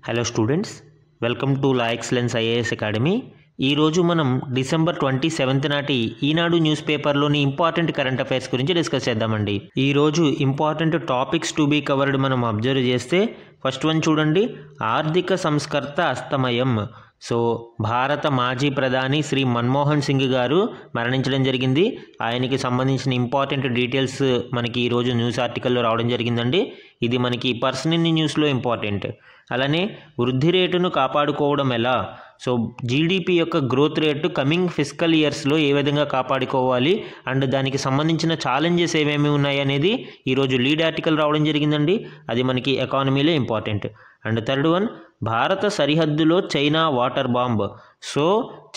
Hello students, welcome to La Excellence IAS academy. ఈరోజు మనం December 27 నాటి ఈనాడు న్యూస్ పేపర్లోని ఇంపార్టెంట్ కరెంట్ అఫైర్స్ గురించి డిస్కస్ చేద్దామండి. ఈరోజు important topics to be covered మనం అబ్జర్వ్ చేస్తే ఫస్ట్ వన్ చూడండి, ఆర్థిక సంస్కర్త అస్తమయం. సో భారత మాజీ ప్రధాని శ్రీ మన్మోహన్ సింగ్ గారు మరణించడం జరిగింది. ఆయనకి సంబంధించిన ఇంపార్టెంట్ డీటెయిల్స్ మనకి ఈరోజు న్యూస్ ఆర్టికల్లో రావడం జరిగిందండి. ఇది మనకి పర్సన్ ఇన్ న్యూస్లో ఇంపార్టెంట్. అలానే వృద్ధి రేటును కాపాడుకోవడం ఎలా, సో జీడిపి యొక్క గ్రోత్ రేటు కమింగ్ ఫిజికల్ ఇయర్స్లో ఏ విధంగా కాపాడుకోవాలి అండ్ దానికి సంబంధించిన ఛాలెంజెస్ ఏమేమి ఉన్నాయి అనేది ఈరోజు లీడ్ ఆర్టికల్ రావడం జరిగిందండి. అది మనకి ఎకానమీలో ఇంపార్టెంట్. అండ్ థర్డ్ వన్, భారత సరిహద్దులో China water bomb. So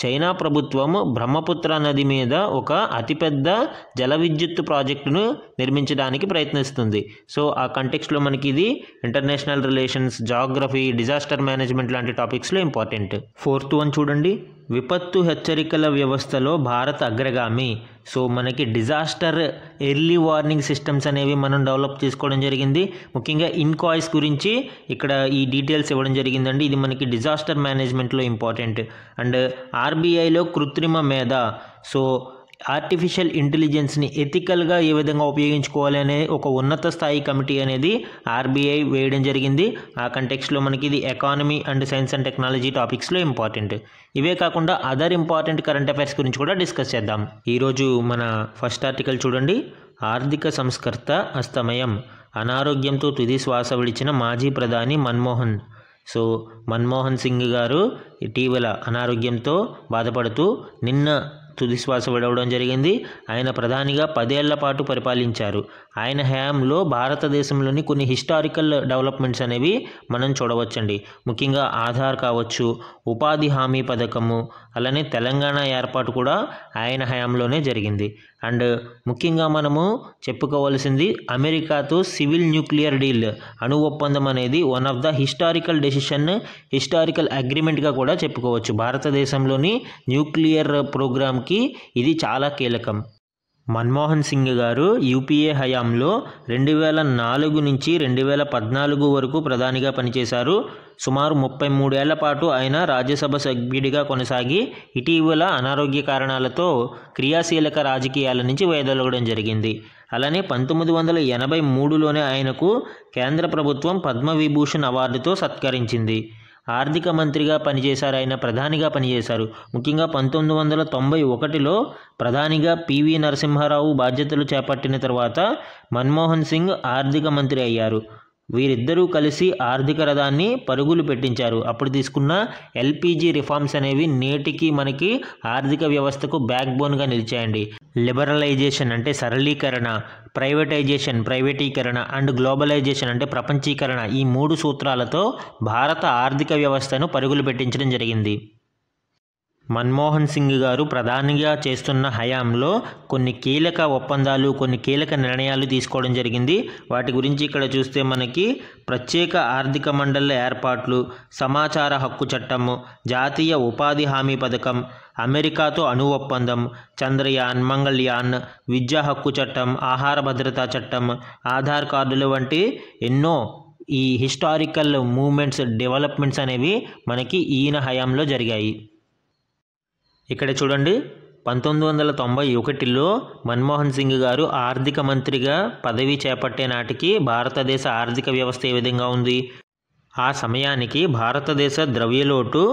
China ప్రభుత్వం బ్రహ్మపుత్ర నది మీద ఒక అతిపెద్ద జల విద్యుత్ ప్రాజెక్టును నిర్మించడానికి ప్రయత్నిస్తుంది. సో ఆ కంటెక్స్ట్లో మనకి ఇది international relations, geography, disaster management లాంటి టాపిక్స్లో ఇంపార్టెంట్. ఫోర్త్ వన్ చూడండి, విపత్తు హెచ్చరికల వ్యవస్థలో భారత్ అగ్రగామి. సో మనకి డిజాస్టర్ ఎర్లీ వార్నింగ్ సిస్టమ్స్ అనేవి మనం డెవలప్ చేసుకోవడం జరిగింది. ముఖ్యంగా ఇన్కాయిస్ గురించి ఇక్కడ ఈ డీటెయిల్స్ ఇవ్వడం జరిగిందండి. ఇది మనకి డిజాస్టర్ మేనేజ్మెంట్లో ఇంపార్టెంట్. అండ్ ఆర్బీఐలో కృత్రిమ మేధ, సో ఆర్టిఫిషియల్ ఇంటెలిజెన్స్ని ఎథికల్గా ఏ విధంగా ఉపయోగించుకోవాలి అనే ఒక ఉన్నత స్థాయి కమిటీ అనేది ఆర్బీఐ వేయడం జరిగింది. ఆ కంటెక్స్ట్లో మనకి ఇది economy and science and technology టాపిక్స్లో ఇంపార్టెంట్. ఇవే కాకుండా అదర్ ఇంపార్టెంట్ కరెంట్ అఫైర్స్ గురించి కూడా డిస్కస్ చేద్దాం. ఈరోజు మన ఫస్ట్ ఆర్టికల్ చూడండి, ఆర్థిక సంస్కర్త అస్తమయం. అనారోగ్యంతో తుది శ్వాస విడిచిన మాజీ ప్రధాని మన్మోహన్. సో మన్మోహన్ సింగ్ గారు ఇటీవల అనారోగ్యంతో బాధపడుతూ నిన్న తుది శ్వాస విడవడం జరిగింది. ఆయన ప్రధానిగా 10 ఏళ్ల పాటు పరిపాలించారు. ఆయన హయాంలో భారతదేశంలోని కొన్ని హిస్టారికల్ డెవలప్మెంట్స్ అనేవి మనం చూడవచ్చండి. ముఖ్యంగా ఆధార్ కావచ్చు, ఉపాధి హామీ పథకము, అలానే తెలంగాణ ఏర్పాటు కూడా ఆయన హయాంలోనే జరిగింది. అండ్ ముఖ్యంగా మనము చెప్పుకోవాల్సింది అమెరికాతో సివిల్ న్యూక్లియర్ డీల్, అణు ఒప్పందం అనేది one of the historical decision, historical అగ్రిమెంట్గా కూడా చెప్పుకోవచ్చు. భారతదేశంలోని న్యూక్లియర్ ప్రోగ్రామ్కి ఇది చాలా కీలకం. మన్మోహన్ సింగ్ గారు యూపీఏ హయాంలో 2004 నుంచి 2014 వరకు ప్రధానిగా పనిచేశారు. సుమారు 33 ఏళ్ల పాటు ఆయన రాజ్యసభ సభ్యుడిగా కొనసాగి ఇటీవల అనారోగ్య కారణాలతో క్రియాశీలక రాజకీయాల నుంచి వైదొలగడం జరిగింది. అలానే 1983లోనే ఆయనకు కేంద్ర ప్రభుత్వం పద్మవిభూషణ్ అవార్డుతో సత్కరించింది. ఆర్థిక మంత్రిగా పనిచేశారు, ఆయన ప్రధానిగా పనిచేశారు. ముఖ్యంగా 1991లో ప్రధానిగా పివి నరసింహారావు బాధ్యతలు చేపట్టిన తర్వాత మన్మోహన్ సింగ్ ఆర్థిక మంత్రి అయ్యారు. వీరిద్దరూ కలిసి ఆర్థిక రథాన్ని పరుగులు పెట్టించారు. అప్పుడు తీసుకున్న ఎల్పిజి రిఫార్మ్స్ అనేవి నేటికి మనకి ఆర్థిక వ్యవస్థకు బ్యాక్ బోన్గా నిలిచాయండి. లిబరలైజేషన్ అంటే సరళీకరణ, ప్రైవేటీకరణ అండ్ గ్లోబలైజేషన్ అంటే ప్రపంచీకరణ, ఈ 3 సూత్రాలతో భారత ఆర్థిక వ్యవస్థను పరుగులు పెట్టించడం జరిగింది. మన్మోహన్ సింగ్ గారు ప్రధానిగా చేస్తున్న హయాంలో కొన్ని కీలక ఒప్పందాలు, కొన్ని కీలక నిర్ణయాలు తీసుకోవడం జరిగింది. వాటి గురించి ఇక్కడ చూస్తే మనకి ప్రత్యేక ఆర్థిక మండళ్ల ఏర్పాట్లు, సమాచార హక్కు చట్టము, జాతీయ ఉపాధి హామీ పథకం, అమెరికాతో అణు ఒప్పందం, చంద్రయాన్, మంగళయాన్, విద్యా హక్కు చట్టం, ఆహార భద్రతా చట్టం, ఆధార్ కార్డులు వంటి ఎన్నో ఈ హిస్టారికల్ మూమెంట్స్, డెవలప్మెంట్స్ అనేవి మనకి ఈయన హయాంలో జరిగాయి. ఇక్కడ చూడండి, 1991లో మన్మోహన్ సింగ్ గారు ఆర్థిక మంత్రిగా పదవి చేపట్టే నాటికి భారతదేశ ఆర్థిక వ్యవస్థ ఏ విధంగా ఉంది? ఆ సమయానికి భారతదేశ ద్రవ్యలోటు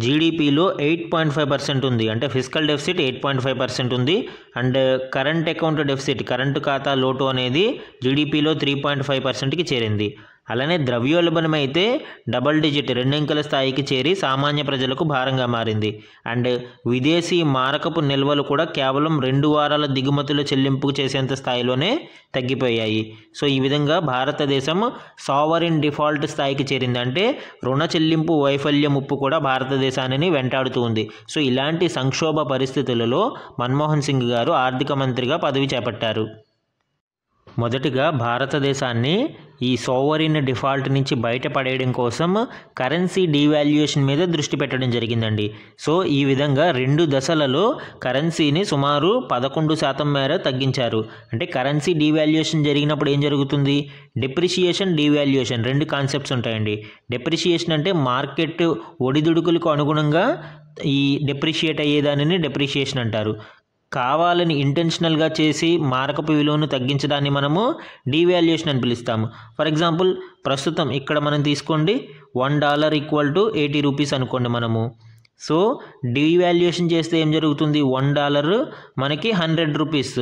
జీడిపిలో 8.5% ఉంది. అంటే ఫిజికల్ డెఫిసిట్ 8.5% ఉంది. And current account deficit, current ఖాతా లోటు అనేది జీడిపిలో 3.5%కి చేరింది. అలానే ద్రవ్యోల్బణం అయితే డబల్ డిజిట్, 2 అంకెల స్థాయికి చేరి సామాన్య ప్రజలకు భారంగా మారింది. అండ్ విదేశీ మారకపు నిల్వలు కూడా కేవలం 2 వారాల దిగుమతుల చెల్లింపు చేసేంత స్థాయిలోనే తగ్గిపోయాయి. సో ఈ విధంగా భారతదేశం సావరిన్ డిఫాల్ట్ స్థాయికి చేరింది. అంటే రుణ చెల్లింపు వైఫల్య ముప్పు కూడా భారతదేశాన్ని వెంటాడుతూ ఉంది. సో ఇలాంటి సంక్షోభ పరిస్థితులలో మన్మోహన్ సింగ్ గారు ఆర్థిక మంత్రిగా పదవి చేపట్టారు. మొదటిగా భారతదేశాన్ని ఈ సోవరిన్ డిఫాల్ట్ నుంచి బయటపడేయడం కోసం కరెన్సీ డీవాల్యుయేషన్ మీద దృష్టి పెట్టడం జరిగిందండి. సో ఈ విధంగా 2 దశలలో కరెన్సీని సుమారు 11% మేర తగ్గించారు. అంటే కరెన్సీ డీవాల్యుయేషన్ జరిగినప్పుడు ఏం జరుగుతుంది? డెప్రిషియేషన్, డీవాల్యుయేషన్ 2 కాన్సెప్ట్స్ ఉంటాయండి. డెప్రిషియేషన్ అంటే మార్కెట్ ఒడిదుడుకులకు అనుగుణంగా ఈ డెప్రిషియేట్ అయ్యేదానిని డెప్రిషియేషన్ అంటారు. కావాలని ఇంటెన్షనల్గా చేసి మారకపు విలువను తగ్గించడాన్ని మనము డీవాల్యుయేషన్ అని పిలుస్తాము. ఫర్ ఎగ్జాంపుల్ ప్రస్తుతం ఇక్కడ మనం తీసుకోండి, $1 = 80 రూపీస్ అనుకోండి మనము. సో డీవాల్యుయేషన్ చేస్తే ఏం జరుగుతుంది? $1 మనకి 100 రూపీస్,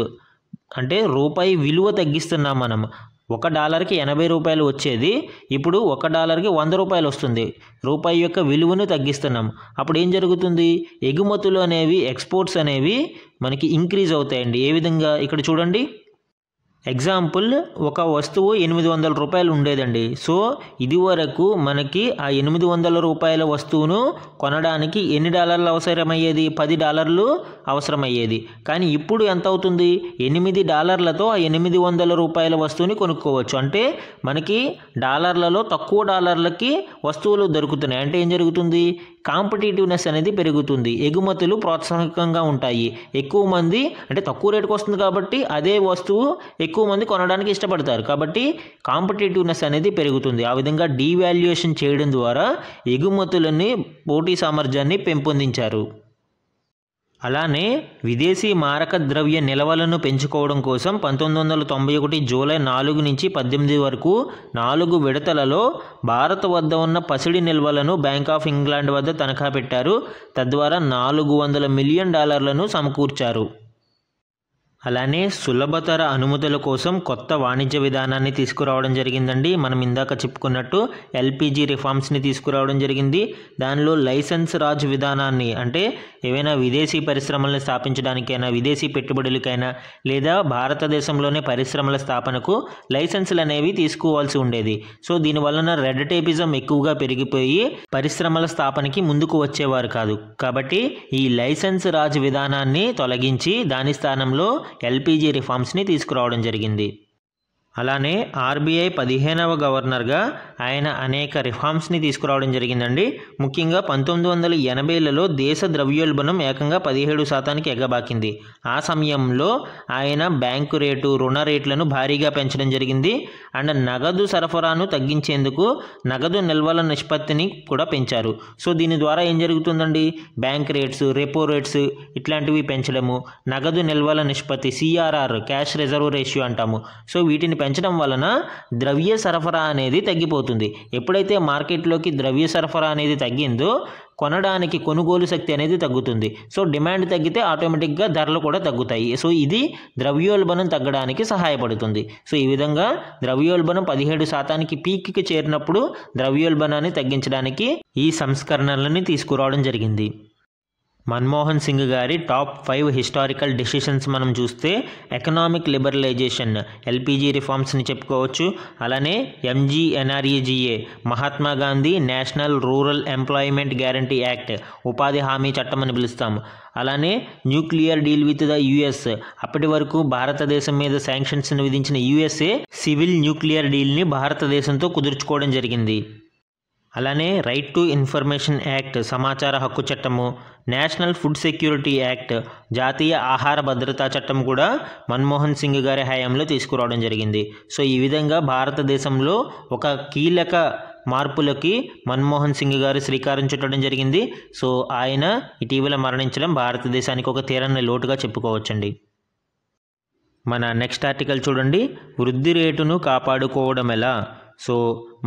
అంటే రూపాయి విలువ తగ్గిస్తున్నాం మనం. $1కి 80 రూపాయలు వచ్చేది ఇప్పుడు $1కి 100 రూపాయలు వస్తుంది. రూపాయి యొక్క విలువను తగ్గిస్తున్నాం. అప్పుడు ఏం జరుగుతుంది? ఎగుమతులు అనేవి, ఎక్స్పోర్ట్స్ అనేవి మనకి ఇంక్రీజ్ అవుతాయండి. ఏ విధంగా? ఇక్కడ చూడండి, ఎగ్జాంపుల్ ఒక వస్తువు 800 రూపాయలు ఉండేదండి. సో ఇది వరకు మనకి ఆ 800 రూపాయల వస్తువును కొనడానికి ఎన్ని డాలర్లు అవసరమయ్యేది? $10 అవసరమయ్యేది. కానీ ఇప్పుడు ఎంత అవుతుంది? $8తో ఆ 800 రూపాయల వస్తువుని కొనుక్కోవచ్చు. అంటే మనకి డాలర్లలో తక్కువ డాలర్లకి వస్తువులు దొరుకుతున్నాయి. అంటే ఏం జరుగుతుంది? కాంపిటేటివ్నెస్ అనేది పెరుగుతుంది. ఎగుమతులు ప్రోత్సాహకంగా ఉంటాయి. ఎక్కువ మంది, అంటే తక్కువ రేటుకు వస్తుంది కాబట్టి అదే వస్తువు ఎక్కువ మంది కొనడానికి ఇష్టపడతారు. కాబట్టి కాంపిటేటివ్నెస్ అనేది పెరుగుతుంది. ఆ విధంగా డీవాల్యుయేషన్ చేయడం ద్వారా ఎగుమతులని, పోటీ సామర్థ్యాన్ని పెంపొందించారు. అలానే విదేశీ మారక ద్రవ్య నిల్వలను పెంచుకోవడం కోసం 1991 జూలై 4 నుంచి 18 వరకు 4 విడతలలో భారత్ వద్ద ఉన్న పసిడి నిల్వలను బ్యాంక్ ఆఫ్ ఇంగ్లాండ్ వద్ద తనఖా పెట్టారు. తద్వారా $400 మిలియన్ సమకూర్చారు. అలానే సులభతర అనుమతుల కోసం కొత్త వాణిజ్య విధానాన్ని తీసుకురావడం జరిగిందండి. మనం ఇందాక చెప్పుకున్నట్టు ఎల్పిజి రిఫార్మ్స్ని తీసుకురావడం జరిగింది. దానిలో లైసెన్స్ రాజ్ విధానాన్ని, అంటే ఏవైనా విదేశీ పరిశ్రమలను స్థాపించడానికైనా, విదేశీ పెట్టుబడులకైనా, లేదా భారతదేశంలోనే పరిశ్రమల స్థాపనకు లైసెన్సులు అనేవి తీసుకోవాల్సి ఉండేది. సో దీనివలన రెడ్ టేపిజం ఎక్కువగా పెరిగిపోయి పరిశ్రమల స్థాపనకి ముందుకు వచ్చేవారు కాదు. కాబట్టి ఈ లైసెన్స్ రాజ్ విధానాన్ని తొలగించి దాని స్థానంలో ఎల్పిజి రిఫార్మ్స్ని తీసుకురావడం జరిగింది. అలానే ఆర్బీఐ 15వ గవర్నర్గా ఆయన అనేక రిఫార్మ్స్ని తీసుకురావడం జరిగిందండి. ముఖ్యంగా 1980లలో దేశ ద్రవ్యోల్బణం ఏకంగా 17% ఎగబాకింది. ఆ సమయంలో ఆయన బ్యాంకు రేటు, రుణ రేట్లను భారీగా పెంచడం జరిగింది. అండ్ నగదు సరఫరాను తగ్గించేందుకు నగదు నిల్వల నిష్పత్తిని కూడా పెంచారు. సో దీని ద్వారా ఏం జరుగుతుందండి? బ్యాంక్ రేట్స్, రెపో రేట్స్ ఇట్లాంటివి పెంచడము, నగదు నిల్వల నిష్పత్తి సిఆర్ఆర్, క్యాష్ రిజర్వ్ రేషియో అంటాము. సో వీటిని పెంచడం వలన ద్రవ్య సరఫరా అనేది తగ్గిపోతుంది. ఎప్పుడైతే మార్కెట్లోకి ద్రవ్య సరఫరా అనేది తగ్గిందో కొనడానికి కొనుగోలు శక్తి అనేది తగ్గుతుంది. సో డిమాండ్ తగ్గితే ఆటోమేటిక్గా ధరలు కూడా తగ్గుతాయి. సో ఇది ద్రవ్యోల్బణం తగ్గడానికి సహాయపడుతుంది. సో ఈ విధంగా ద్రవ్యోల్బణం 17% పీక్కి చేరినప్పుడు ద్రవ్యోల్బణాన్ని తగ్గించడానికి ఈ సంస్కరణలని తీసుకురావడం జరిగింది. మన్మోహన్ సింగ్ గారి టాప్ 5 హిస్టారికల్ డెసిషన్స్ మనం చూస్తే ఎకనామిక్ లిబరలైజేషన్, ఎల్పిజి రిఫార్మ్స్ని చెప్పుకోవచ్చు. అలానే MGNREGA, Mahatma Gandhi national rural employment guarantee act, ఉపాధి హామీ చట్టం అని పిలుస్తాము. అలానే nuclear deal with the US, అప్పటి వరకు భారతదేశం మీద శాంక్షన్స్ని విధించిన యుఎస్ఏ సివిల్ న్యూక్లియర్ డీల్ని భారతదేశంతో కుదుర్చుకోవడం జరిగింది. అలానే రైట్ టు ఇన్ఫర్మేషన్ యాక్ట్, సమాచార హక్కు చట్టము, నేషనల్ ఫుడ్ సెక్యూరిటీ యాక్ట్, జాతీయ ఆహార భద్రతా చట్టం కూడా మన్మోహన్ సింగ్ గారి హయాంలో తీసుకురావడం జరిగింది. సో ఈ విధంగా భారతదేశంలో ఒక కీలక మార్పులకి మన్మోహన్ సింగ్ గారు శ్రీకారం చుట్టడం జరిగింది. సో ఆయన ఇటీవల మరణించడం భారతదేశానికి ఒక తీరని లోటుగా చెప్పుకోవచ్చండి. మన నెక్స్ట్ ఆర్టికల్ చూడండి, వృద్ధి రేటును కాపాడుకోవడం ఎలా. సో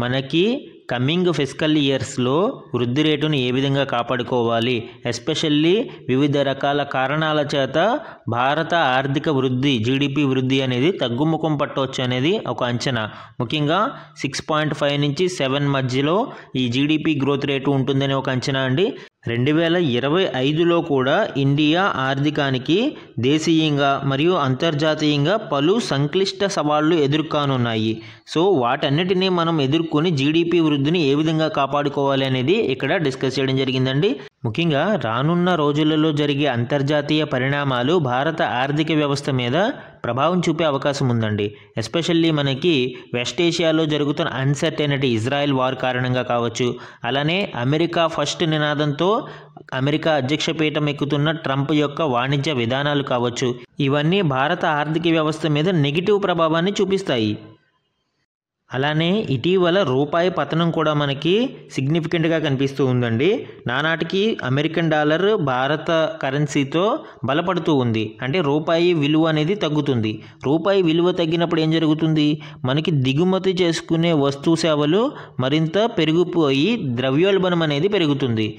మనకి కమింగ్ ఫిస్కల్ ఇయర్స్లో వృద్ధి రేటును ఏ విధంగా కాపాడుకోవాలి, ఎస్పెషల్లీ వివిధ రకాల కారణాల చేత భారత ఆర్థిక వృద్ధి, జీడిపి వృద్ధి అనేది తగ్గుముఖం పట్టవచ్చు అనేది ఒక అంచనా. ముఖ్యంగా 6.5 నుంచి 7 మధ్యలో ఈ జీడిపి గ్రోత్ రేటు ఉంటుందని ఒక అంచనా అండి. 2025లో కూడా ఇండియా ఆర్థికానికి దేశీయంగా మరియు అంతర్జాతీయంగా పలు సంక్లిష్ట సవాళ్లు ఎదుర్కొనున్నాయి. సో వాటన్నిటినీ మనం ఎదుర్కొని జీడిపి వృద్ధిని ఏ విధంగా కాపాడుకోవాలి అనేది ఇక్కడ డిస్కస్ చేయడం జరిగిందండి. ముఖ్యంగా రానున్న రోజులలో జరిగే అంతర్జాతీయ పరిణామాలు భారత ఆర్థిక వ్యవస్థ మీద ప్రభావం చూపే అవకాశం ఉందండి. ఎస్పెషల్లీ మనకి వెస్ట్ ఏషియాలో జరుగుతున్న అన్సర్టెనిటీ, ఇజ్రాయెల్ వార్ కారణంగా కావచ్చు, అలానే అమెరికా ఫస్ట్ నినాదంతో అమెరికా అధ్యక్ష పీఠం ఎక్కుతున్న ట్రంప్ యొక్క వాణిజ్య విధానాలు కావచ్చు, ఇవన్నీ భారత ఆర్థిక వ్యవస్థ మీద నెగిటివ్ ప్రభావాన్ని చూపిస్తాయి. అలానే ఇటీవల రూపాయి పతనం కూడా మనకి సిగ్నిఫికెంట్గా కనిపిస్తూ ఉందండి. నానాటికి అమెరికన్ డాలర్ భారత కరెన్సీతో బలపడుతూ ఉంది. అంటే రూపాయి విలువ అనేది తగ్గుతుంది. రూపాయి విలువ తగ్గినప్పుడు ఏం జరుగుతుంది? మనకి దిగుమతి చేసుకునే వస్తు సేవలు మరింత పెరిగిపోయి ద్రవ్యోల్బణం అనేది పెరుగుతుంది.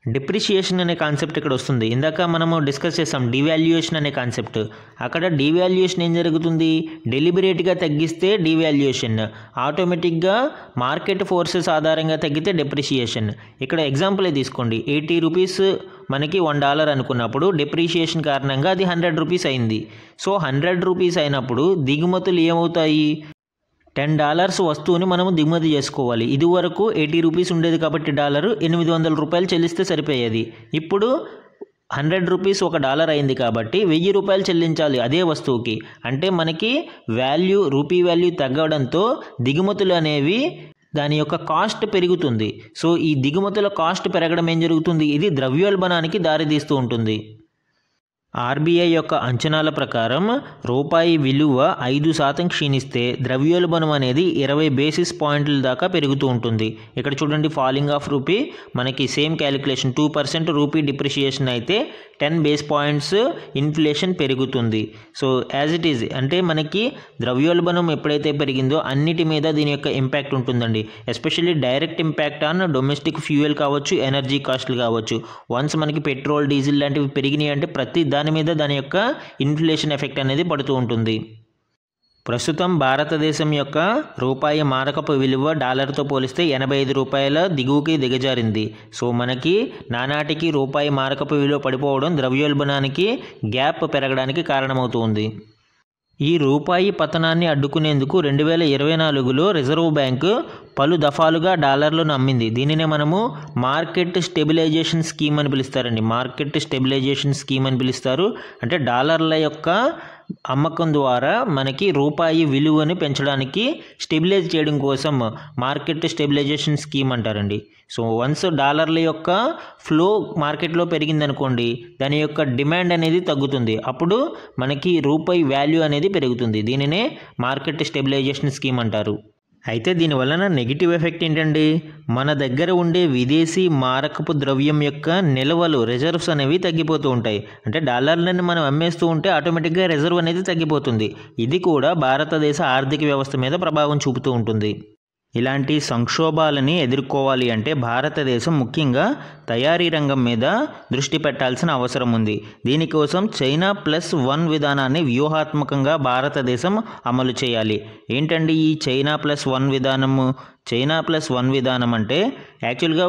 డిప్రిషియేషన్ అనే కాన్సెప్ట్ ఇక్కడ వస్తుంది. ఇందాక మనము డిస్కస్ చేసాం డివాల్యుయేషన్ అనే కాన్సెప్ట్. అక్కడ డివాల్యుయేషన్ ఏం జరుగుతుంది? డెలిబరేట్గా తగ్గిస్తే డివాల్యుయేషన్, ఆటోమేటిక్గా మార్కెట్ ఫోర్సెస్ ఆధారంగా తగ్గితే డిప్రిషియేషన్. ఇక్కడ ఎగ్జాంపులే తీసుకోండి. 80 రూపీస్ మనకి $1 అనుకున్నప్పుడు డిప్రిషియేషన్ కారణంగా అది 100 రూపీస్ అయింది. సో 100 రూపీస్ అయినప్పుడు దిగుమతులు ఏమవుతాయి? $10 వస్తువుని మనము దిగుమతి చేసుకోవాలి. ఇదివరకు 80 రూపీస్ ఉండేది కాబట్టి డాలరు $800 చెల్లిస్తే సరిపోయేది. ఇప్పుడు 100 రూపీస్ $1 అయింది కాబట్టి $1000 చెల్లించాలి అదే వస్తువుకి. అంటే మనకి రూపీ వాల్యూ తగ్గడంతో దిగుమతులు అనేవి దాని యొక్క కాస్ట్ పెరుగుతుంది. సో ఈ దిగుమతుల కాస్ట్ పెరగడం ఏం జరుగుతుంది? ఇది ద్రవ్యోల్బణానికి దారితీస్తూ ఉంటుంది. ఆర్బీఐ యొక్క అంచనాల ప్రకారం రూపాయి విలువ 5% క్షీణిస్తే ద్రవ్యోల్బణం అనేది 20 బేసిస్ పాయింట్ల దాకా పెరుగుతూ ఉంటుంది. ఇక్కడ చూడండి, ఫాలింగ్ ఆఫ్ రూపీ మనకి సేమ్ క్యాలిక్యులేషన్ 2% రూపీ డిప్రిషియేషన్ అయితే 10 బేస్ పాయింట్స్ ఇన్ఫ్లేషన్ పెరుగుతుంది. సో యాజ్ ఇట్ ఈజ్ అంటే మనకి ద్రవ్యోల్బణం ఎప్పుడైతే పెరిగిందో అన్నిటి మీద దీని యొక్క ఇంపాక్ట్ ఉంటుందండి. Especially direct impact on domestic fuel కావచ్చు, ఎనర్జీ కాస్ట్లు కావచ్చు. వన్స్ మనకి పెట్రోల్, డీజిల్ లాంటివి పెరిగినాయి అంటే ప్రతి దాని మీద దాని యొక్క ఇన్ఫ్లేషన్ ఎఫెక్ట్ అనేది పడుతూ ఉంటుంది. ప్రస్తుతం భారతదేశం యొక్క రూపాయి మారకపు విలువ డాలర్తో పోలిస్తే 85 రూపాయల దిగువకి దిగజారింది. సో మనకి నానాటికి రూపాయి మారకపు విలువ పడిపోవడం ద్రవ్యోల్బణానికి గ్యాప్ పెరగడానికి కారణమవుతుంది. ఈ రూపాయి పతనాన్ని అడ్డుకునేందుకు 2024లో రిజర్వ్ బ్యాంకు పలు దఫాలుగా డాలర్లను అమ్మింది. దీనినే మనము మార్కెట్ స్టెబిలైజేషన్ స్కీమ్ అని పిలుస్తారండి. మార్కెట్ స్టెబిలైజేషన్ స్కీమ్ అని పిలుస్తారు. అంటే డాలర్ల యొక్క అమ్మకం ద్వారా మనకి రూపాయి విలువని పెంచడానికి స్టెబిలైజ్ చేయడం కోసం మార్కెట్ స్టెబిలైజేషన్ స్కీమ్ అంటారండి. సో వన్స్ డాలర్ల యొక్క ఫ్లో మార్కెట్లో పెరిగిందనుకోండి, దాని యొక్క డిమాండ్ అనేది తగ్గుతుంది. అప్పుడు మనకి రూపాయి వాల్యూ అనేది పెరుగుతుంది. దీనినే మార్కెట్ స్టెబిలైజేషన్ స్కీమ్ అంటారు. అయితే దీనివలన నెగిటివ్ ఎఫెక్ట్ ఏంటండి? మన దగ్గర ఉండే విదేశీ మారకపు ద్రవ్యం యొక్క నిల్వలు, రిజర్వ్స్ అనేవి తగ్గిపోతూ ఉంటాయి. అంటే డాలర్లను మనం అమ్మేస్తూ ఉంటే ఆటోమేటిక్గా రిజర్వ్ అనేది తగ్గిపోతుంది. ఇది కూడా భారతదేశ ఆర్థిక వ్యవస్థ మీద ప్రభావం చూపుతూ ఉంటుంది. ఇలాంటి సంక్షోభాలని ఎదుర్కోవాలి అంటే భారతదేశం ముఖ్యంగా తయారీ రంగం మీద దృష్టి పెట్టాల్సిన అవసరం ఉంది. దీనికోసం చైనా +1 విధానాన్ని వ్యూహాత్మకంగా భారతదేశం అమలు చేయాలి. ఏంటండి ఈ చైనా +1 విధానము? చైనా +1 విధానం అంటే యాక్చువల్గా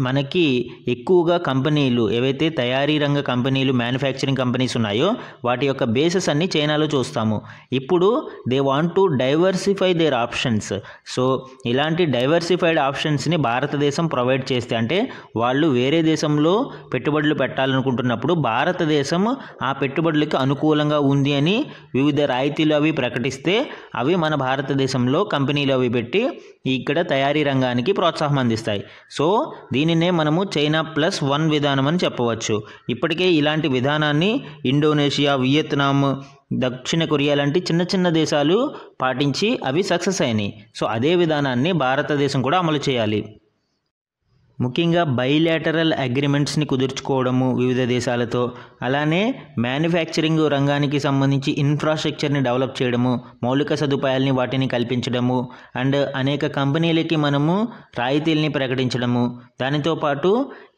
మనకి ఎక్కువగా కంపెనీలు ఏవైతే తయారీ రంగ కంపెనీలు, మ్యానుఫ్యాక్చరింగ్ కంపెనీస్ ఉన్నాయో వాటి యొక్క బేసెస్ అన్ని చైనాలో చూస్తాము. ఇప్పుడు they want to diversify their options. So ఇలాంటి డైవర్సిఫైడ్ ఆప్షన్స్ని భారతదేశం ప్రొవైడ్ చేస్తే, అంటే వాళ్ళు వేరే దేశంలో పెట్టుబడులు పెట్టాలనుకుంటున్నప్పుడు భారతదేశం ఆ పెట్టుబడులకి అనుకూలంగా ఉంది అని వివిధ రాయితీలు అవి ప్రకటిస్తే అవి మన భారతదేశంలో కంపెనీలు అవి పెట్టి ఇక్కడ తయారీ రంగానికి ప్రోత్సాహం అందిస్తాయి. సో దీనినే మనము చైనా +1 విధానం అని చెప్పవచ్చు. ఇప్పటికే ఇలాంటి విధానాన్ని ఇండోనేషియా, వియత్నాం, దక్షిణ కొరియా లాంటి చిన్న చిన్న దేశాలు పాటించి అవి సక్సెస్ అయినాయి. సో అదే విధానాన్ని భారతదేశం కూడా అమలు చేయాలి. ముఖ్యంగా బైలాటరల్ అగ్రిమెంట్స్ని కుదుర్చుకోవడము వివిధ దేశాలతో, అలానే మ్యానుఫ్యాక్చరింగ్ రంగానికి సంబంధించి ఇన్ఫ్రాస్ట్రక్చర్ని డెవలప్ చేయడము, మౌలిక సదుపాయాలని వాటిని కల్పించడము, అండ్ అనేక కంపెనీలకి మనము రాయితీల్ని ప్రకటించడము. దానితో పాటు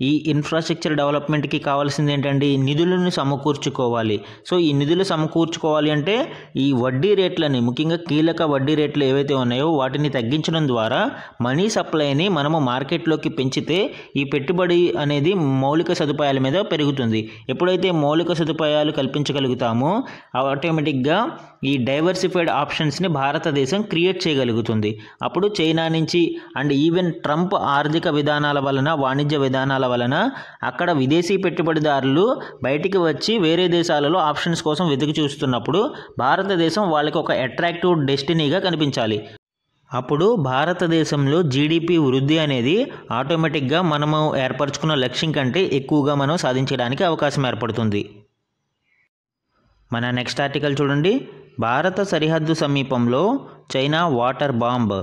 ఈ ఇన్ఫ్రాస్ట్రక్చర్ డెవలప్మెంట్కి కావాల్సింది ఏంటండి? నిధులను సమకూర్చుకోవాలి. సో ఈ నిధులు సమకూర్చుకోవాలి అంటే ఈ వడ్డీ రేట్లని, ముఖ్యంగా కీలక వడ్డీ రేట్లు ఏవైతే ఉన్నాయో వాటిని తగ్గించడం ద్వారా మనీ సప్లైని మనము మార్కెట్లోకి పెంచితే జరిగితే ఈ పెట్టుబడి అనేది మౌలిక సదుపాయాల మీద పెరుగుతుంది. ఎప్పుడైతే మౌలిక సదుపాయాలు కల్పించగలుగుతామో ఆటోమేటిక్గా ఈ డైవర్సిఫైడ్ ఆప్షన్స్ని భారతదేశం క్రియేట్ చేయగలుగుతుంది. అప్పుడు చైనా నుంచి అండ్ ఈవెన్ ట్రంప్ ఆర్థిక విధానాల వలన, వాణిజ్య విధానాల వలన అక్కడ విదేశీ పెట్టుబడిదారులు బయటికి వచ్చి వేరే దేశాలలో ఆప్షన్స్ కోసం వెతికి చూస్తున్నప్పుడు భారతదేశం వాళ్ళకి ఒక అట్రాక్టివ్ డెస్టినీగా కనిపించాలి. అప్పుడు భారతదేశంలో జీడిపి వృద్ధి అనేది ఆటోమేటిక్గా మనము ఏర్పరచుకున్న లక్ష్యం కంటే ఎక్కువగా మనం సాధించడానికి అవకాశం ఏర్పడుతుంది. మన నెక్స్ట్ ఆర్టికల్ చూడండి. భారత సరిహద్దు సమీపంలో China water bomb.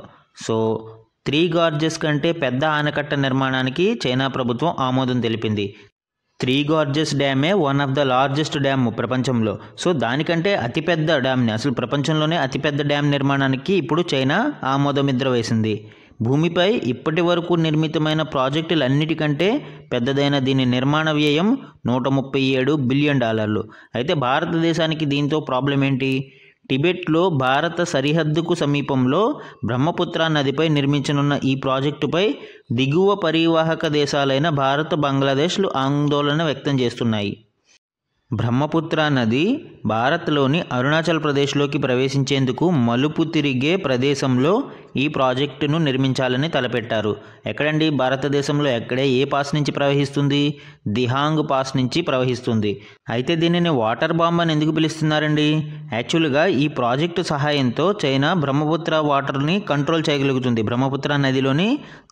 So 3 gorges కంటే పెద్ద ఆనకట్ట నిర్మాణానికి చైనా ప్రభుత్వం ఆమోదం తెలిపింది. 3 గార్జెస్ డ్యామే one of the largest dam ప్రపంచంలో. సో దానికంటే అతిపెద్ద డ్యామ్ని, అసలు ప్రపంచంలోనే అతిపెద్ద డ్యామ్ నిర్మాణానికి ఇప్పుడు చైనా ఆమోదముద్ర వేసింది. భూమిపై ఇప్పటి వరకు నిర్మితమైన ప్రాజెక్టులన్నిటికంటే పెద్దదైన దీని నిర్మాణ వ్యయం $137 బిలియన్. అయితే భారతదేశానికి దీంతో ప్రాబ్లం ఏంటి? టిబెట్లో భారత సరిహద్దుకు సమీపంలో బ్రహ్మపుత్ర నదిపై నిర్మించనున్న ఈ ప్రాజెక్టుపై దిగువ పరివాహక దేశాలైన భారత్, బంగ్లాదేశ్లు ఆందోళన వ్యక్తం చేస్తున్నాయి. బ్రహ్మపుత్ర నది భారత్లోని అరుణాచల్ ప్రదేశ్లోకి ప్రవేశించేందుకు మలుపు తిరిగే ప్రదేశంలో ఈ ప్రాజెక్టును నిర్మించాలని తలపెట్టారు. ఎక్కడండి? భారతదేశంలో ఎక్కడే? ఏ పాస్ నుంచి ప్రవహిస్తుంది? దిహాంగ్ పాస్ నుంచి ప్రవహిస్తుంది. అయితే దీనిని వాటర్ బాంబ్ అని ఎందుకు పిలుస్తున్నారండి? యాక్చువల్గా ఈ ప్రాజెక్టు సహాయంతో చైనా బ్రహ్మపుత్ర వాటర్ని కంట్రోల్ చేయగలుగుతుంది. బ్రహ్మపుత్ర నదిలోని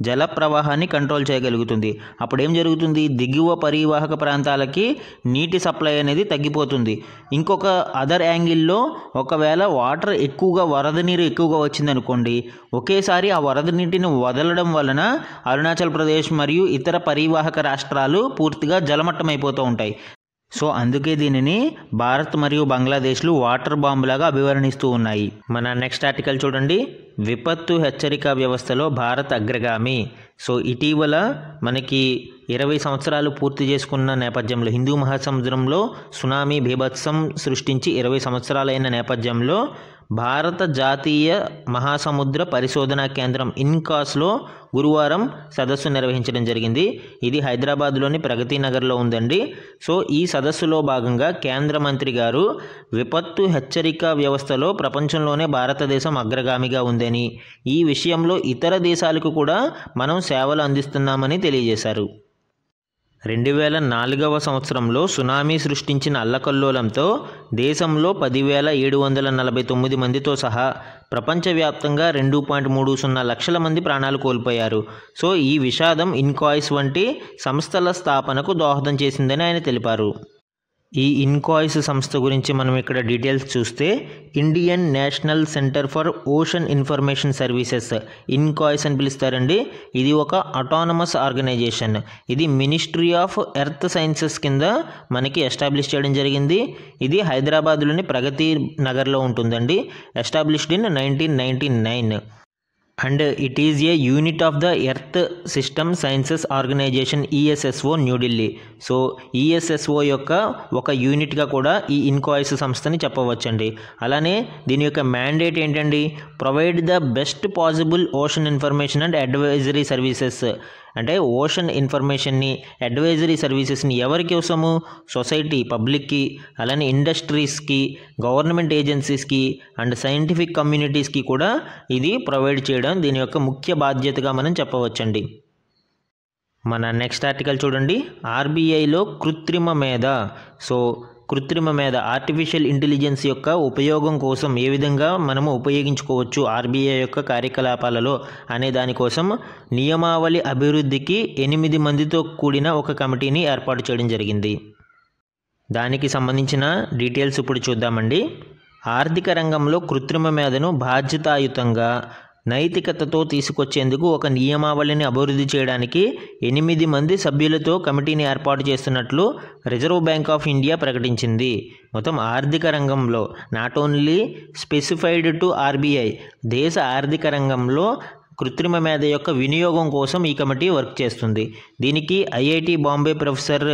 జల ప్రవాహాన్ని కంట్రోల్ చేయగలుగుతుంది. అప్పుడు ఏం జరుగుతుంది? దిగువ పరివాహక ప్రాంతాలకి నీటి సప్లై అనేది తగ్గిపోతుంది. ఇంకొక అదర్ యాంగిల్లో ఒకవేళ వాటర్ ఎక్కువగా, వరద నీరు ఎక్కువగా వచ్చిందనుకోండి, ఒకేసారి ఆ వరద నీటిని వదలడం వలన అరుణాచల్ ప్రదేశ్ మరియు ఇతర పరివాహక రాష్ట్రాలు పూర్తిగా జలమట్టం అయిపోతూ ఉంటాయి. సో అందుకే దీనిని భారత్ మరియు బంగ్లాదేశ్లు వాటర్ బాంబులాగా అభివర్ణిస్తూ ఉన్నాయి. మన నెక్స్ట్ ఆర్టికల్ చూడండి. విపత్తు హెచ్చరిక వ్యవస్థలో భారత్ అగ్రగామి. సో ఇటీవల మనకి 20 సంవత్సరాలు పూర్తి చేసుకున్న నేపథ్యంలో, హిందూ మహాసముద్రంలో సునామీ బీభత్సం సృష్టించి 20 సంవత్సరాలైన నేపథ్యంలో భారత జాతీయ మహాసముద్ర పరిశోధనా కేంద్రం ఇన్కాస్లో గురువారం సదస్సు నిర్వహించడం జరిగింది. ఇది హైదరాబాద్లోని ప్రగతి నగర్లో ఉందండి. సో ఈ సదస్సులో భాగంగా కేంద్ర మంత్రి గారు విపత్తు హెచ్చరిక వ్యవస్థలో ప్రపంచంలోనే భారతదేశం అగ్రగామిగా ఉందని, ఈ విషయంలో ఇతర దేశాలకు కూడా మనం సేవలు అందిస్తున్నామని తెలియజేశారు. 2004వ సంవత్సరంలో సునామీ సృష్టించిన అల్లకల్లోలంతో దేశంలో 10,749 మందితో సహా ప్రపంచవ్యాప్తంగా 2.30 లక్షల మంది ప్రాణాలు కోల్పోయారు. సో ఈ విషాదం ఇన్కాయిస్ వంటి సంస్థల స్థాపనకు దోహదం చేసిందని ఆయన తెలిపారు. ఈ ఇన్కాయిస్ సంస్థ గురించి మనం ఇక్కడ డీటెయిల్స్ చూస్తే, Indian national centre for ocean information services, INCOIS అని పిలుస్తారండి. ఇది ఒక అటానమస్ ఆర్గనైజేషన్. ఇది మినిస్ట్రీ ఆఫ్ ఎర్త్ సైన్సెస్ కింద మనకి ఎస్టాబ్లిష్ చేయడం జరిగింది. ఇది హైదరాబాద్లోని ప్రగతి నగర్లో ఉంటుందండి. Established in 1999 and it is a unit of the Earth System Sciences Organisation ESSO New Delhi. So ESSO యొక్క ఒక యూనిట్గా కూడా ఈ ఇన్కాయిస్ సంస్థని చెప్పవచ్చండి. అలానే దీని యొక్క మ్యాండేట్ ఏంటండి? Provide the best possible ocean information and advisory services. అంటే ఓషన్ ఇన్ఫర్మేషన్ని, అడ్వైజరీ సర్వీసెస్ని ఎవరికి అవసరము? సొసైటీ, పబ్లిక్కి, అలానే ఇండస్ట్రీస్కి, గవర్నమెంట్ ఏజెన్సీస్కి అండ్ సైంటిఫిక్ కమ్యూనిటీస్కి కూడా ఇది ప్రొవైడ్ చేయడం దీని యొక్క ముఖ్య బాధ్యతగా మనం చెప్పవచ్చండి. మన నెక్స్ట్ ఆర్టికల్ చూడండి. RBIలో కృత్రిమ మేధ. సో కృత్రిమ మేధ, ఆర్టిఫిషియల్ ఇంటెలిజెన్స్ యొక్క ఉపయోగం కోసం ఏ విధంగా మనము ఉపయోగించుకోవచ్చు RBI యొక్క కార్యకలాపాలలో అనే దానికోసం నియమావళి అభివృద్ధికి 8 మందితో కూడిన ఒక కమిటీని ఏర్పాటు చేయడం జరిగింది. దానికి సంబంధించిన డీటెయిల్స్ ఇప్పుడు చూద్దామండి. ఆర్థిక రంగంలో కృత్రిమ మేధను బాధ్యతాయుతంగా, నైతికతతో తీసుకొచ్చేందుకు ఒక నియమావళిని అభివృద్ధి చేయడానికి 8 మంది సభ్యులతో కమిటీని ఏర్పాటు చేస్తున్నట్లు రిజర్వ్ బ్యాంక్ ఆఫ్ ఇండియా ప్రకటించింది. మొత్తం ఆర్థిక రంగంలో not only specified to RBI, దేశ ఆర్థిక రంగంలో కృత్రిమ మేధ యొక్క వినియోగం కోసం ఈ కమిటీ వర్క్ చేస్తుంది. దీనికి IIT బాంబే ప్రొఫెసర్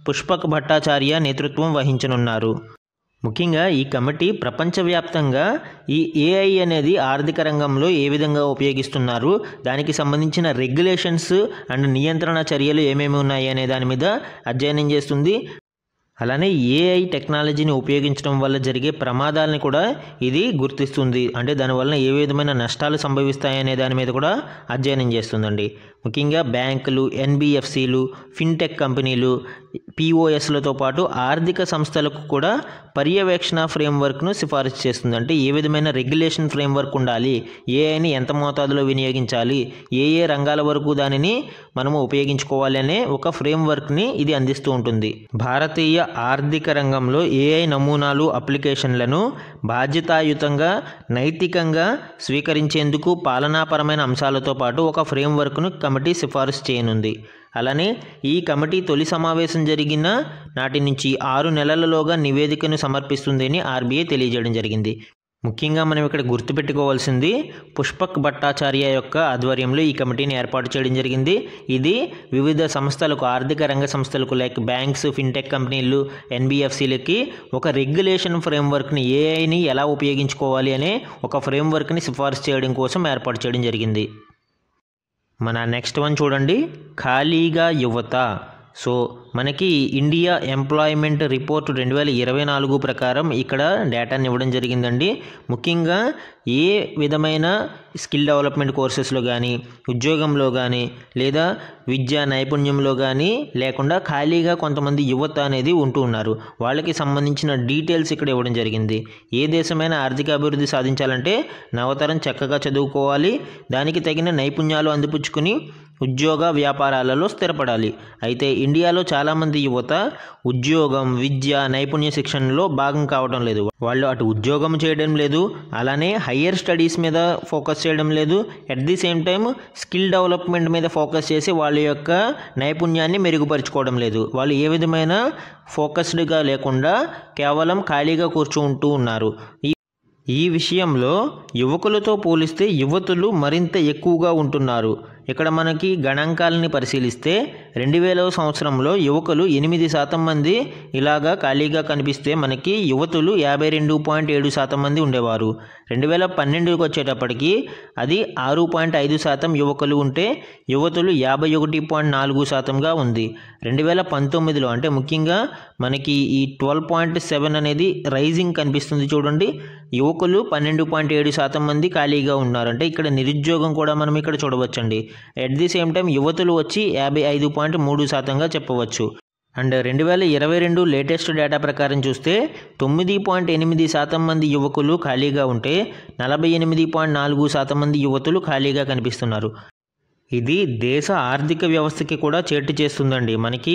పుష్పక్ భట్టాచార్య నేతృత్వం వహించనున్నారు. ముఖ్యంగా ఈ కమిటీ ప్రపంచవ్యాప్తంగా ఈ ఏఐ అనేది ఆర్థిక రంగంలో ఏ విధంగా ఉపయోగిస్తున్నారు, దానికి సంబంధించిన రెగ్యులేషన్స్ అండ్ నియంత్రణ చర్యలు ఏమేమి ఉన్నాయి అనే దాని మీద అధ్యయనం చేస్తుంది. అలానే ఏఐ టెక్నాలజీని ఉపయోగించడం వల్ల జరిగే ప్రమాదాలని కూడా ఇది గుర్తిస్తుంది. అంటే దానివల్ల ఏ విధమైన నష్టాలు సంభవిస్తాయనే దాని మీద కూడా అధ్యయనం చేస్తుందండి. ముఖ్యంగా బ్యాంకులు, ఎన్బిఎఫ్సిలు, ఫిన్టెక్ కంపెనీలు, పిఓఎస్లతో పాటు ఆర్థిక సంస్థలకు కూడా పర్యవేక్షణ ఫ్రేమ్వర్క్ను సిఫారసు చేస్తుంది. అంటే ఏ విధమైన రెగ్యులేషన్ ఫ్రేమ్వర్క్ ఉండాలి, ఏఐని ఎంత మోతాదులో వినియోగించాలి, ఏ ఏ రంగాల వరకు దానిని మనము ఉపయోగించుకోవాలి అనే ఒక ఫ్రేమ్వర్క్ని ఇది అందిస్తూ ఉంటుంది. భారతీయ ఆర్థిక రంగంలో ఏఐ నమూనాలు, అప్లికేషన్లను బాధ్యతాయుతంగా, నైతికంగా స్వీకరించేందుకు పాలనాపరమైన అంశాలతో పాటు ఒక ఫ్రేమ్వర్క్ను కమిటీ సిఫారసు చేయనుంది. అలానే ఈ కమిటీ తొలి సమావేశం జరిగిన నాటి నుంచి 6 నెలలలోగా నివేదికను సమర్పిస్తుందని ఆర్బీఐ తెలియజేయడం జరిగింది. ముఖ్యంగా మనం ఇక్కడ గుర్తుపెట్టుకోవాల్సింది పుష్పక్ భట్టాచార్య యొక్క ఆధ్వర్యంలో ఈ కమిటీని ఏర్పాటు చేయడం జరిగింది. ఇది వివిధ సంస్థలకు, ఆర్థిక రంగ సంస్థలకు లైక్ బ్యాంక్స్, ఫిన్టెక్ కంపెనీలు, ఎన్బిఎఫ్సిలకి ఒక రెగ్యులేషన్ ఫ్రేమ్వర్క్ని, ఏఐని ఎలా ఉపయోగించుకోవాలి అనే ఒక ఫ్రేమ్వర్క్ని సిఫారసు చేయడం కోసం ఏర్పాటు చేయడం జరిగింది. మన నెక్స్ట్ వన్ చూడండి, ఖాళీగా యువత. సో మనకి ఇండియా ఎంప్లాయ్మెంట్ రిపోర్ట్ 2024 ప్రకారం ఇక్కడ డేటాని ఇవ్వడం జరిగిందండి. ముఖ్యంగా ఏ విధమైన స్కిల్ డెవలప్మెంట్ కోర్సెస్లో కానీ, ఉద్యోగంలో కానీ, లేదా విద్యా నైపుణ్యంలో కానీ లేకుండా ఖాళీగా కొంతమంది యువత అనేది ఉంటూ ఉన్నారు. వాళ్ళకి సంబంధించిన డీటెయిల్స్ ఇక్కడ ఇవ్వడం జరిగింది. ఏ దేశమైనా ఆర్థిక అభివృద్ధి సాధించాలంటే నవతరం చక్కగా చదువుకోవాలి, దానికి తగిన నైపుణ్యాలు అందిపుచ్చుకుని ఉద్యోగ వ్యాపారాలలో స్థిరపడాలి. అయితే ఇండియాలో చాలామంది యువత ఉద్యోగం, విద్య, నైపుణ్య శిక్షణలో భాగం కావడం లేదు. వాళ్ళు అటు ఉద్యోగం చేయడం లేదు, అలానే హయ్యర్ స్టడీస్ మీద ఫోకస్ చేయడం లేదు, at the same time skill development మీద ఫోకస్ చేసి వాళ్ళ యొక్క నైపుణ్యాన్ని మెరుగుపరుచుకోవడం లేదు. వాళ్ళు ఏ విధమైన ఫోకస్డ్గా లేకుండా కేవలం ఖాళీగా కూర్చుంటూ ఉన్నారు. ఈ విషయంలో యువకులతో పోలిస్తే యువతులు మరింత ఎక్కువగా ఉంటున్నారు. ఇక్కడ మనకి గణాంకాలని పరిశీలిస్తే 2000వ సంవత్సరంలో యువకులు 8% మంది ఇలాగా ఖాళీగా కనిపిస్తే మనకి యువతులు 52.7% మంది ఉండేవారు. 2012కి వచ్చేటప్పటికి అది 6.5% యువకులు ఉంటే యువతులు 51.4%గా ఉంది. 2019లో అంటే ముఖ్యంగా మనకి ఈ 12.7 అనేది రైజింగ్ కనిపిస్తుంది చూడండి. యువకులు 12.7% మంది ఖాళీగా ఉన్నారు. అంటే ఇక్కడ నిరుద్యోగం కూడా మనం ఇక్కడ చూడవచ్చండి. ఎట్ ది సేమ్ టైం యువతులు వచ్చి 55.3%గా చెప్పవచ్చు. అండ్ 2022 లేటెస్ట్ డేటా ప్రకారం చూస్తే 9.8% మంది యువకులు ఖాళీగా ఉంటే 48.4% మంది యువతులు ఖాళీగా కనిపిస్తున్నారు. ఇది దేశ ఆర్థిక వ్యవస్థకి కూడా చేటు చేస్తుందండి. మనకి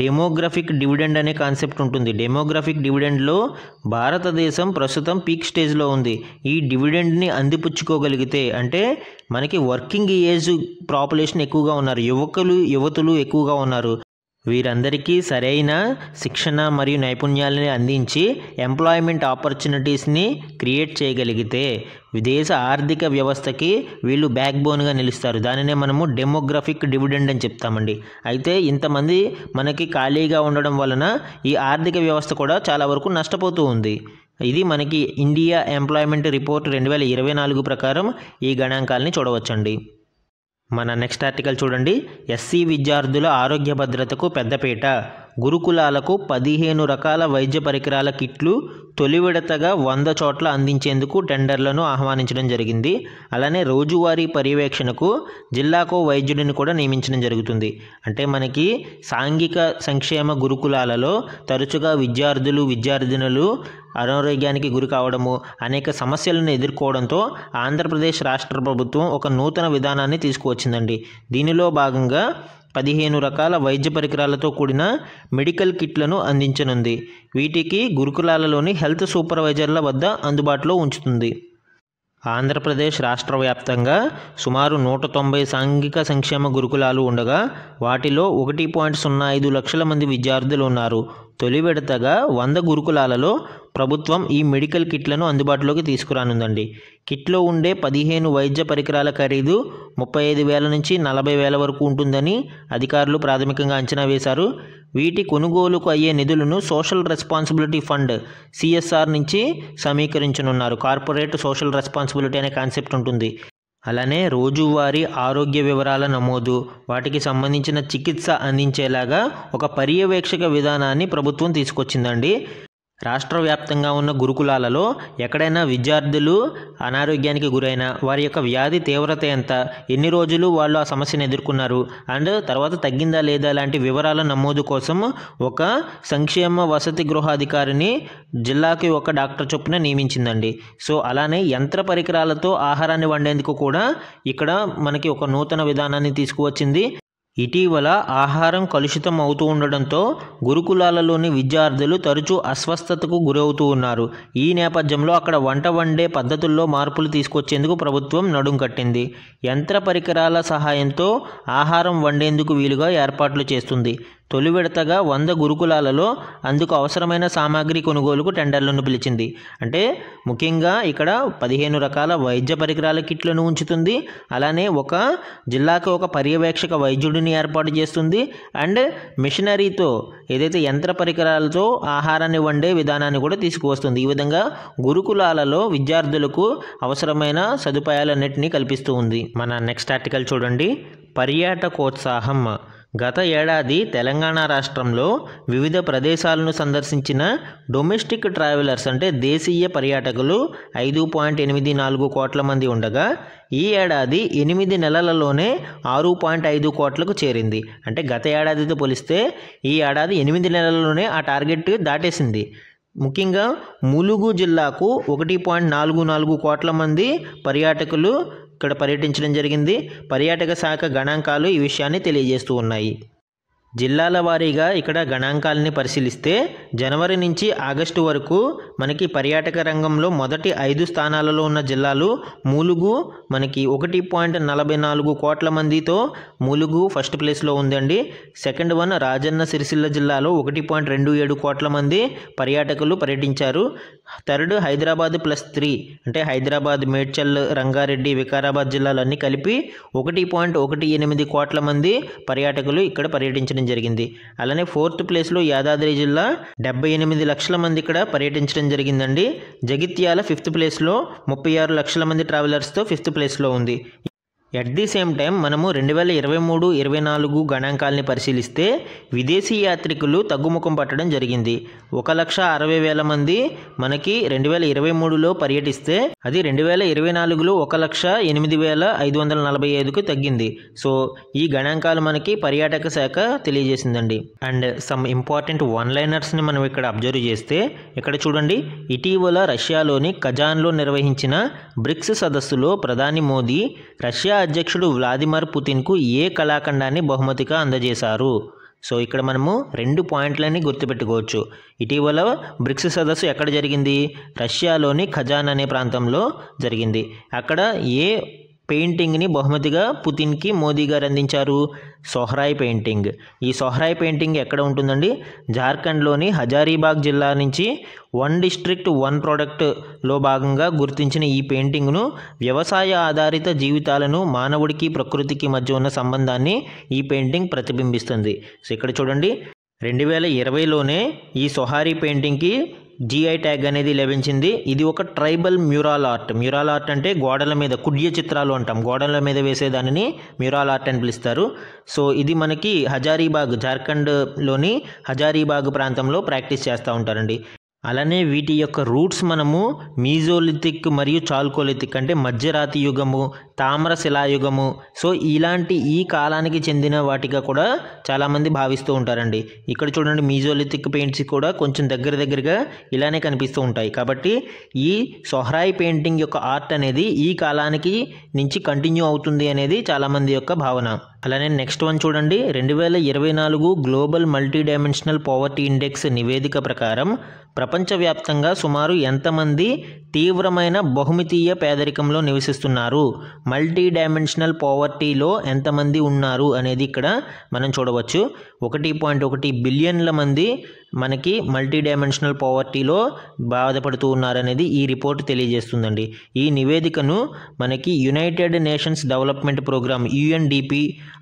డెమోగ్రఫిక్ డివిడెండ్ అనే కాన్సెప్ట్ ఉంటుంది. డెమోగ్రఫిక్ డివిడెండ్లో భారతదేశం ప్రస్తుతం పీక్ స్టేజ్లో ఉంది. ఈ డివిడెండ్ని అందిపుచ్చుకోగలిగితే అంటే మనకి వర్కింగ్ ఏజ్ పాపులేషన్ ఎక్కువగా ఉన్నారు, యువతులు ఎక్కువగా ఉన్నారు. వీరందరికీ సరైన శిక్షణ మరియు నైపుణ్యాలని అందించి ఎంప్లాయ్మెంట్ ఆపర్చునిటీస్ని క్రియేట్ చేయగలిగితే దేశ ఆర్థిక వ్యవస్థకి వీళ్ళు బ్యాక్ బోన్గా నిలుస్తారు. దానినే మనము డెమోగ్రఫిక్ డివిడెండ్ అని చెప్తామండి. అయితే ఇంతమంది మనకి ఖాళీగా ఉండడం వలన ఈ ఆర్థిక వ్యవస్థ కూడా చాలా వరకు నష్టపోతూ ఉంది. ఇది మనకి ఇండియా ఎంప్లాయ్మెంట్ రిపోర్ట్ 2024 ప్రకారం ఈ గణాంకాలని చూడవచ్చండి. మన నెక్స్ట్ ఆర్టికల్ చూడండి, ఎస్సీ విద్యార్థుల ఆరోగ్య భద్రతకు పెద్దపీట. గురుకులాలకు 15 రకాల వైద్య పరికరాల కిట్లు తొలి విడతగా 100 చోట్ల అందించేందుకు టెండర్లను ఆహ్వానించడం జరిగింది. అలానే రోజువారీ పర్యవేక్షణకు జిల్లాకో వైద్యుడిని కూడా నియమించడం జరుగుతుంది. అంటే మనకి సాంఘిక సంక్షేమ గురుకులాలలో తరచుగా విద్యార్థినులు అనారోగ్యానికి గురి కావడము, అనేక సమస్యలను ఎదుర్కోవడంతో ఆంధ్రప్రదేశ్ రాష్ట్ర ప్రభుత్వం ఒక నూతన విధానాన్ని తీసుకువచ్చిందండి. దీనిలో భాగంగా 15 రకాల వైద్య పరికరాలతో కూడిన మెడికల్ కిట్లను అందించనుంది. వీటికి గురుకులాలలోని హెల్త్ సూపర్వైజర్ల వద్ద అందుబాటులో ఉంచుతుంది. ఆంధ్రప్రదేశ్ రాష్ట్ర వ్యాప్తంగా సుమారు 190 సాంఘిక సంక్షేమ గురుకులాలు ఉండగా వాటిలో 1.05 లక్షల మంది విద్యార్థులు ఉన్నారు. తొలి విడతగా 100 గురుకులాలలో ప్రభుత్వం ఈ మెడికల్ కిట్లను అందుబాటులోకి తీసుకురానుందండి. కిట్లో ఉండే 15 వైద్య పరికరాల ఖరీదు 35,000 నుంచి 40,000 వరకు ఉంటుందని అధికారులు ప్రాథమికంగా అంచనా వేశారు. వీటి కొనుగోలుకు అయ్యే నిధులను సోషల్ రెస్పాన్సిబిలిటీ ఫండ్ CSR నుంచి సమీకరించనున్నారు. కార్పొరేట్ సోషల్ రెస్పాన్సిబిలిటీ అనే కాన్సెప్ట్ ఉంటుంది. అలానే రోజువారీ ఆరోగ్య వివరాల నమోదు, వాటికి సంబంధించిన చికిత్స అందించేలాగా ఒక పర్యవేక్షక విధానాన్ని ప్రభుత్వం తీసుకొచ్చిందండి. రాష్ట్ర వ్యాప్తంగా ఉన్న గురుకులాలలో ఎక్కడైనా విద్యార్థులు అనారోగ్యానికి గురైన వారి యొక్క వ్యాధి తీవ్రత ఎంత, ఎన్ని రోజులు వాళ్ళు ఆ సమస్యను ఎదుర్కొన్నారు అండ్ తర్వాత తగ్గిందా లేదా లాంటి వివరాల నమోదు కోసం ఒక సంక్షేమ వసతి గృహాధికారిని జిల్లాకి ఒక డాక్టర్ చొప్పున నియమించిందండి. సో అలానే యంత్ర పరికరాలతో ఆహారాన్ని వండేందుకు కూడా ఇక్కడ మనకి ఒక నూతన విధానాన్ని తీసుకువచ్చింది. ఇటీవల ఆహారం కలుషితం అవుతూ ఉండడంతో గురుకులాలలోని విద్యార్థులు తరచూ అస్వస్థతకు గురవుతూ ఉన్నారు. ఈ నేపథ్యంలో అక్కడ వంట వండే పద్ధతుల్లో మార్పులు తీసుకొచ్చేందుకు ప్రభుత్వం నడుం కట్టింది. యంత్ర పరికరాల సహాయంతో ఆహారం వండేందుకు వీలుగా ఏర్పాట్లు చేస్తుంది. తొలి విడతగా 100 గురుకులాలలో అందుకు అవసరమైన సామాగ్రి కొనుగోలుకు టెండర్లను పిలిచింది. అంటే ముఖ్యంగా ఇక్కడ 15 రకాల వైద్య పరికరాల కిట్లను ఉంచుతుంది. అలానే ఒక జిల్లాకు ఒక పర్యవేక్షక వైద్యుడిని ఏర్పాటు చేస్తుంది. అండ్ మిషనరీతో ఏదైతే యంత్ర పరికరాలతో ఆహారాన్ని వండే విధానాన్ని కూడా తీసుకువస్తుంది. ఈ విధంగా గురుకులాలలో విద్యార్థులకు అవసరమైన సదుపాయాలన్నింటినీ కల్పిస్తూ ఉంది. మన నెక్స్ట్ ఆర్టికల్ చూడండి. పర్యాటకోత్సాహం. గత ఏడాది తెలంగాణ రాష్ట్రంలో వివిధ ప్రదేశాలను సందర్శించిన డొమెస్టిక్ ట్రావెలర్స్ అంటే దేశీయ పర్యాటకులు 5.84 కోట్ల మంది ఉండగా ఈ ఏడాది 8 నెలలలోనే 6.5 కోట్లకు చేరింది. అంటే గత ఏడాదితో పోలిస్తే ఈ ఏడాది 8 నెలల్లోనే ఆ టార్గెట్ దాటేసింది. ముఖ్యంగా ములుగు జిల్లాకు 1.44 కోట్ల మంది పర్యాటకులు ఇక్కడ పర్యటించడం జరిగింది. పర్యాటక శాఖ గణాంకాలు ఈ విషయాన్ని తెలియజేస్తూ ఉన్నాయి. జిల్లాల వారీగా ఇక్కడ గణాంకాలని పరిశీలిస్తే జనవరి నుంచి ఆగస్టు వరకు మనకి పర్యాటక రంగంలో మొదటి 5 స్థానాలలో ఉన్న జిల్లాలు ములుగు మనకి 1.44 కోట్ల మందితో ములుగు ఫస్ట్ ప్లేస్లో ఉందండి. సెకండ్ వన్ రాజన్న సిరిసిల్ల జిల్లాలో 1.27 కోట్ల మంది పర్యాటకులు పర్యటించారు. థర్డ్ హైదరాబాద్ +3 అంటే హైదరాబాద్, మేడ్చల్, రంగారెడ్డి, వికారాబాద్ జిల్లాలన్నీ కలిపి 1.18 కోట్ల మంది పర్యాటకులు ఇక్కడ పర్యటించడం జరిగింది. అలానే 4th ప్లేస్లో యాదాద్రి జిల్లా 78 లక్షల మంది ఇక్కడ పర్యటించడం జరిగిందండి. జగిత్యాల 5th ప్లేస్లో 36 లక్షల మంది ట్రావెలర్స్తో 5th ప్లేస్లో ఉంది. ఎట్ ది సేమ్ టైం మనము 2023-24 గణాంకాలని పరిశీలిస్తే విదేశీ యాత్రికులు తగ్గుముఖం పట్టడం జరిగింది. 1,60,000 మంది మనకి 2023లో పర్యటిస్తే అది 2024లో 1,08,545కు తగ్గింది. సో ఈ గణాంకాలు మనకి పర్యాటక శాఖ తెలియజేసిందండి. అండ్ సమ్ ఇంపార్టెంట్ వన్లైనర్స్ని మనం ఇక్కడ అబ్జర్వ్ చేస్తే ఇక్కడ చూడండి. ఇటీవల రష్యాలోని కజాన్లో నిర్వహించిన బ్రిక్స్ సదస్సులో ప్రధాని మోదీ రష్యా అధ్యక్షుడు వ్లాదిమిర్ పుతిన్కు ఏ కళాఖండాన్ని బహుమతిగా అందజేశారు. సో ఇక్కడ మనము 2 పాయింట్లని గుర్తుపెట్టుకోవచ్చు. ఇటీవల బ్రిక్స్ సదస్సు ఎక్కడ జరిగింది? రష్యాలోని ఖజాన్ అనే ప్రాంతంలో జరిగింది. అక్కడ ఏ పెయింటింగ్ని బహుమతిగా పుతిన్కి మోదీ గారు అందించారు? సోహ్రాయ్ పెయింటింగ్. ఈ సోహ్రాయ్ పెయింటింగ్ ఎక్కడ ఉంటుందండి? జార్ఖండ్లోని హజారీబాగ్ జిల్లా నుంచి 1 డిస్ట్రిక్ట్ 1 ప్రోడక్ట్లో భాగంగా గుర్తించిన ఈ పెయింటింగ్ను వ్యవసాయ ఆధారిత జీవితాలను మానవుడికి ప్రకృతికి మధ్య ఉన్న సంబంధాన్ని ఈ పెయింటింగ్ ప్రతిబింబిస్తుంది. సో ఇక్కడ చూడండి 2020లోనే ఈ సోహారీ పెయింటింగ్కి GI ట్యాగ్ అనేది లభించింది. ఇది ఒక tribal mural art. Mural art అంటే గోడల మీద కుడ్య చిత్రాలు అంటాం, గోడల మీద వేసేదానిని మ్యూరల్ ఆర్ట్ అని పిలుస్తారు. సో ఇది మనకి హజారీబాగ్, జార్ఖండ్లోని హజారీబాగ్ ప్రాంతంలో ప్రాక్టీస్ చేస్తూ ఉంటారండి. అలానే వీటి యొక్క రూట్స్ మనము మీజోలిథిక్ మరియు చాల్కోలిథిక్ అంటే మధ్యరాతి యుగము, తామ్ర శిలాయుగము, సో ఇలాంటి ఈ కాలానికి చెందిన వాటిగా కూడా చాలామంది భావిస్తూ ఉంటారండి. ఇక్కడ చూడండి మీజోలిథిక్ పెయింట్స్ కూడా కొంచెం దగ్గరగా ఇలానే కనిపిస్తూ ఉంటాయి. కాబట్టి ఈ సోహ్రాయ్ పెయింటింగ్ యొక్క ఆర్ట్ అనేది ఈ కాలానికి నుంచి కంటిన్యూ అవుతుంది అనేది చాలామంది యొక్క భావన. అలానే నెక్స్ట్ వన్ చూడండి. 2024 global multi dimensional poverty index నివేదిక ప్రకారం ప్రపంచవ్యాప్తంగా సుమారు ఎంతమంది తీవ్రమైన బహుమితీయ పేదరికంలో నివసిస్తున్నారు, మల్టీ డైమెన్షనల్ పావర్టీలో ఎంతమంది ఉన్నారు అనేది ఇక్కడ మనం చూడవచ్చు. 1.1 బిలియన్ల మంది మనకి మల్టీ డైమెన్షనల్ పావర్టీలో బాధపడుతూ ఉన్నారనేది ఈ రిపోర్ట్ తెలియజేస్తుందండి. ఈ నివేదికను మనకి United Nations development programme UNDP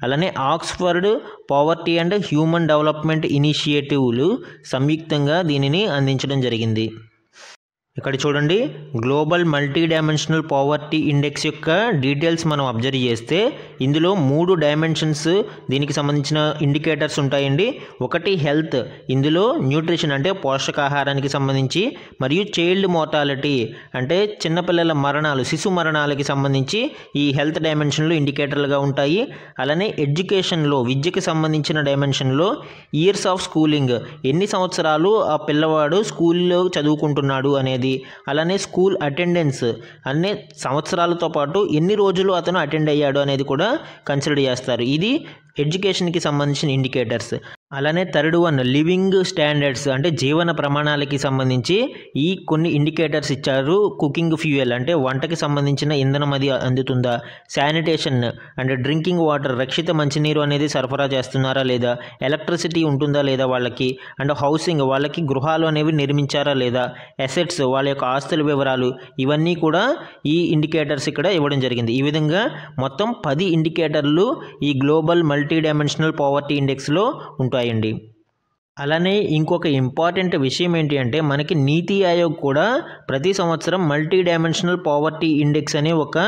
అలానే Oxford poverty and human development ఇనిషియేటివ్లు సంయుక్తంగా దీనిని అందించడం జరిగింది. ఇక్కడ చూడండి, global multi dimensional poverty index యొక్క డీటెయిల్స్ మనం అబ్జర్వ్ చేస్తే ఇందులో 3 డైమెన్షన్స్ దీనికి సంబంధించిన ఇండికేటర్స్ ఉంటాయండి. ఒకటి హెల్త్, ఇందులో న్యూట్రిషన్ అంటే పోషకాహారానికి సంబంధించి, మరియు చైల్డ్ మోర్టాలిటీ అంటే చిన్నపిల్లల మరణాలు, శిశు మరణాలకి సంబంధించి ఈ హెల్త్ డైమెన్షన్లు ఇండికేటర్లుగా ఉంటాయి. అలానే ఎడ్యుకేషన్లో, విద్యకి సంబంధించిన డైమెన్షన్లో ఇయర్స్ ఆఫ్ స్కూలింగ్, ఎన్ని సంవత్సరాలు ఆ పిల్లవాడు స్కూల్లో చదువుకుంటున్నాడు అనేది, అలానే స్కూల్ అటెండెన్స్ అనే సంవత్సరాలతో పాటు ఎన్ని రోజులు అతను అటెండ్ అయ్యాడు అనేది కూడా కన్సిడర్ చేస్తారు. ఇది ఎడ్యుకేషన్కి సంబంధించిన ఇండికేటర్స్. అలానే థర్డ్ వన్ లివింగ్ స్టాండర్డ్స్ అంటే జీవన ప్రమాణాలకి సంబంధించి ఈ కొన్ని ఇండికేటర్స్ ఇచ్చారు. కుకింగ్ ఫ్యూయల్ అంటే వంటకి సంబంధించిన ఇంధనం అది అందుతుందా, శానిటేషన్ అంటే డ్రింకింగ్ వాటర్, రక్షిత మంచినీరు అనేది సరఫరా చేస్తున్నారా లేదా, ఎలక్ట్రిసిటీ ఉంటుందా లేదా వాళ్ళకి, అండ్ హౌసింగ్ వాళ్ళకి గృహాలు అనేవి నిర్మించారా లేదా, అసెట్స్ వాళ్ళ యొక్క ఆస్తుల వివరాలు, ఇవన్నీ కూడా ఈ ఇండికేటర్స్ ఇక్కడ ఇవ్వడం జరిగింది. ఈ విధంగా మొత్తం 10 ఇండికేటర్లు ఈ గ్లోబల్ మల్టీ డైమెన్షనల్ పావర్టీ ఇండెక్స్లో ఉంటాయండి. అలానే ఇంకొక ఇంపార్టెంట్ విషయం ఏంటి అంటే మనకి నీతి ఆయోగ్ కూడా ప్రతి సంవత్సరం మల్టీ డైమెన్షనల్ పావర్టీ ఇండెక్స్ అనే ఒక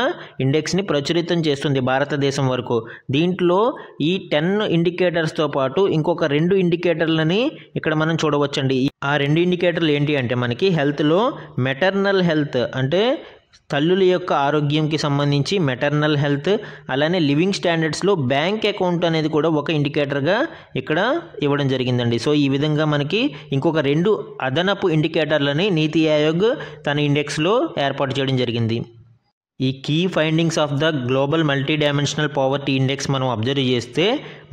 ఇండెక్స్ని ప్రచురితం చేస్తుంది భారతదేశం వరకు. దీంట్లో ఈ 10 ఇండికేటర్స్తో పాటు ఇంకొక 2 ఇండికేటర్లని ఇక్కడ మనం చూడవచ్చండి. ఆ 2 ఇండికేటర్లు ఏంటి అంటే మనకి హెల్త్లో మెటర్నల్ హెల్త్ అంటే తల్లుల యొక్క ఆరోగ్యంకి సంబంధించి మెటర్నల్ హెల్త్, అలానే లివింగ్ స్టాండర్డ్స్లో బ్యాంక్ అకౌంట్ అనేది కూడా ఒక ఇండికేటర్గా ఇక్కడ ఇవ్వడం జరిగిందండి. సో ఈ విధంగా మనకి ఇంకొక 2 అదనపు ఇండికేటర్లని నీతి ఆయోగ్ తన ఇండెక్స్లో ఏర్పాటు చేయడం జరిగింది. ఈ key findings of the global multi dimensional poverty index మనం అబ్జర్వ్ చేస్తే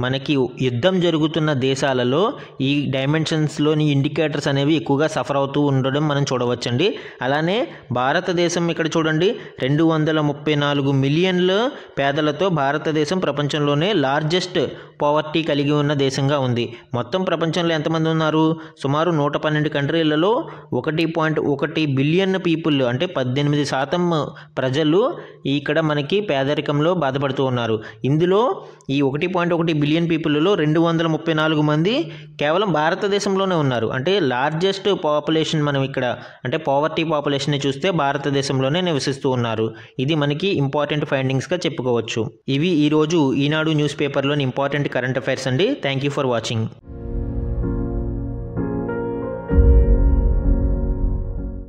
మనకి యుద్ధం జరుగుతున్న దేశాలలో ఈ డైమెన్షన్స్లోని ఇండికేటర్స్ అనేవి ఎక్కువగా సఫర్ అవుతూ ఉండడం మనం చూడవచ్చండి. అలానే భారతదేశం ఇక్కడ చూడండి, 234 మిలియన్ల పేదలతో భారతదేశం ప్రపంచంలోనే లార్జెస్ట్ పావర్టీ కలిగి ఉన్న దేశంగా ఉంది. మొత్తం ప్రపంచంలో ఎంతమంది ఉన్నారు? సుమారు 112 కంట్రీలలో 1.1 బిలియన్ పీపుల్ అంటే 18% ప్రజలు ఇక్కడ మనకి పేదరికంలో బాధపడుతూ ఉన్నారు. ఇందులో ఈ 1.1 బిలియన్ పీపుల్లో 234 మంది కేవలం భారతదేశంలోనే ఉన్నారు. అంటే లార్జెస్ట్ పాపులేషన్ మనం ఇక్కడ అంటే పావర్టీ పాపులేషన్ని చూస్తే భారతదేశంలోనే నివసిస్తూ ఉన్నారు. ఇది మనకి ఇంపార్టెంట్ ఫైండింగ్స్గా చెప్పుకోవచ్చు. ఇవి ఈరోజు ఈనాడు న్యూస్ పేపర్లోని ఇంపార్టెంట్ కరెంట్ అఫైర్స్ అండి. Thank you for watching.